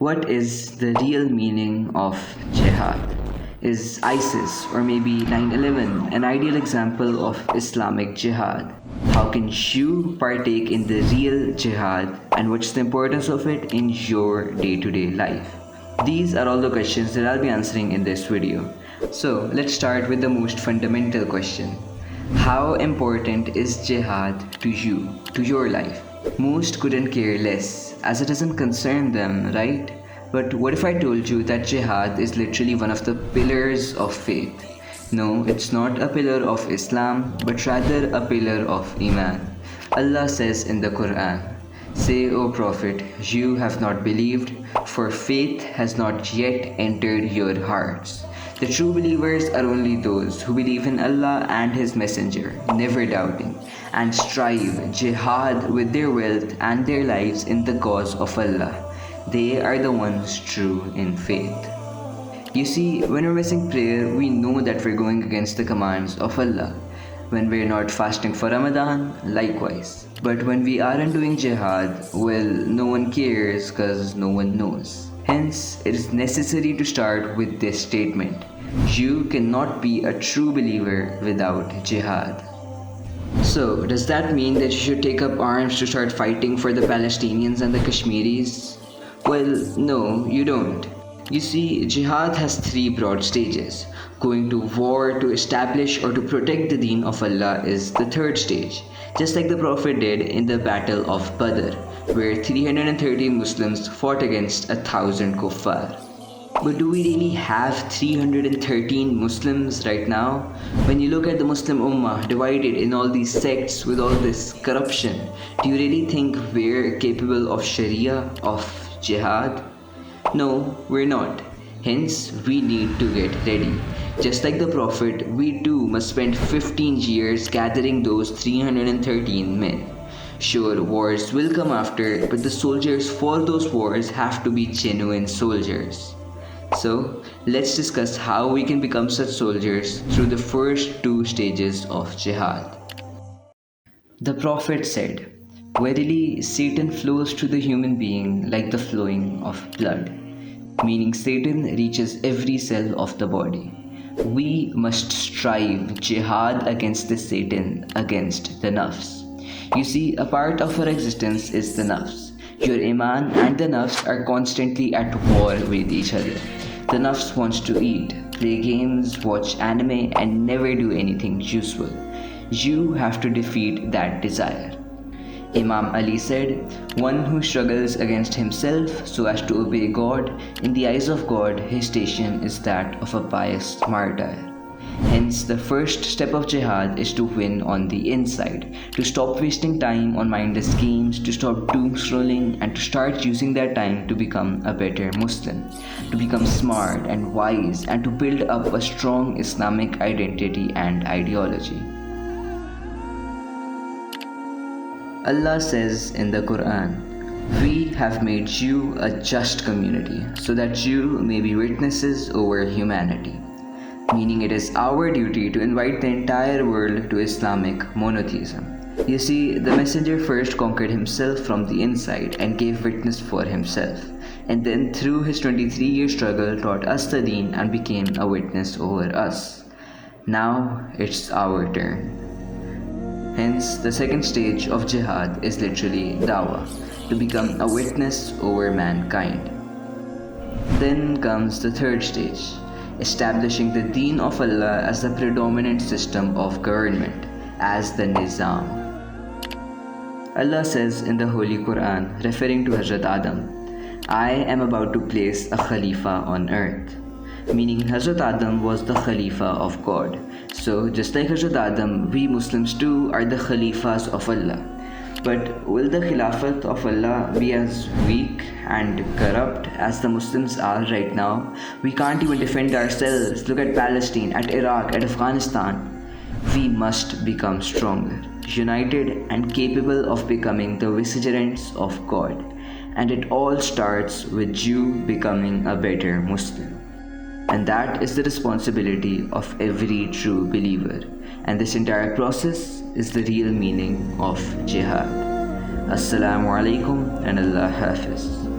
What is the real meaning of jihad? Is ISIS or maybe 9/11 an ideal example of Islamic jihad? How can you partake in the real jihad, and what's the importance of it in your day-to-day life? These are all the questions that I'll be answering in this video. So let's start with the most fundamental question. How important is jihad to you, to your life? Most couldn't care less, as it doesn't concern them, right? But what if I told you that jihad is literally one of the pillars of faith? No, it's not a pillar of Islam, but rather a pillar of Iman. Allah says in the Quran, "Say, O Prophet, you have not believed, for faith has not yet entered your hearts." The true believers are only those who believe in Allah and His Messenger, never doubting, and strive jihad with their wealth and their lives in the cause of Allah. They are the ones true in faith. You see, when we're missing prayer, we know that we're going against the commands of Allah. When we're not fasting for Ramadan, likewise. But when we aren't doing jihad, well, no one cares because no one knows. Hence, it is necessary to start with this statement. You cannot be a true believer without jihad. So, does that mean that you should take up arms to start fighting for the Palestinians and the Kashmiris? Well, no, you don't. You see, jihad has three broad stages. Going to war to establish or to protect the deen of Allah is the third stage, just like the Prophet did in the Battle of Badr, where 313 Muslims fought against 1,000 kuffar. But do we really have 313 Muslims right now? When you look at the Muslim Ummah divided in all these sects with all this corruption, do you really think we're capable of Sharia, of jihad? No, we're not. Hence, we need to get ready. Just like the Prophet, we too must spend 15 years gathering those 313 men. Sure, wars will come after, but the soldiers for those wars have to be genuine soldiers. So, let's discuss how we can become such soldiers through the first two stages of jihad. The Prophet said, "Verily, Satan flows to the human being like the flowing of blood," meaning Satan reaches every cell of the body. We must strive jihad against this Satan, against the nafs. You see, a part of our existence is the nafs. Your iman and the nafs are constantly at war with each other. The nafs wants to eat, play games, watch anime, and never do anything useful. You have to defeat that desire. Imam Ali said, "One who struggles against himself so as to obey God, in the eyes of God, his station is that of a pious martyr." Hence, the first step of jihad is to win on the inside, to stop wasting time on mindless games, to stop doom scrolling, and to start using that time to become a better Muslim, to become smart and wise, and to build up a strong Islamic identity and ideology. Allah says in the Quran, "We have made you a just community so that you may be witnesses over humanity," meaning it is our duty to invite the entire world to Islamic monotheism. You see, the messenger first conquered himself from the inside and gave witness for himself, and then through his 23-year struggle taught us the deen and became a witness over us. Now it's our turn. Hence, the second stage of jihad is literally Dawah, to become a witness over mankind. Then comes the third stage, establishing the deen of Allah as the predominant system of government, as the nazam. Allah says in the Holy Quran, referring to Hazrat Adam, "I am about to place a Khalifa on earth," meaning Hazrat Adam was the Khalifa of God. So, just like Hazrat Adam, we Muslims too are the Khalifas of Allah. But will the Khilafat of Allah be as weak and corrupt as the Muslims are right now? We can't even defend ourselves. Look at Palestine, at Iraq, at Afghanistan. We must become stronger, united and capable of becoming the vicegerents of God. And it all starts with you becoming a better Muslim. And that is the responsibility of every true believer. And this entire process is the real meaning of jihad. Assalamualaikum and Allah hafiz.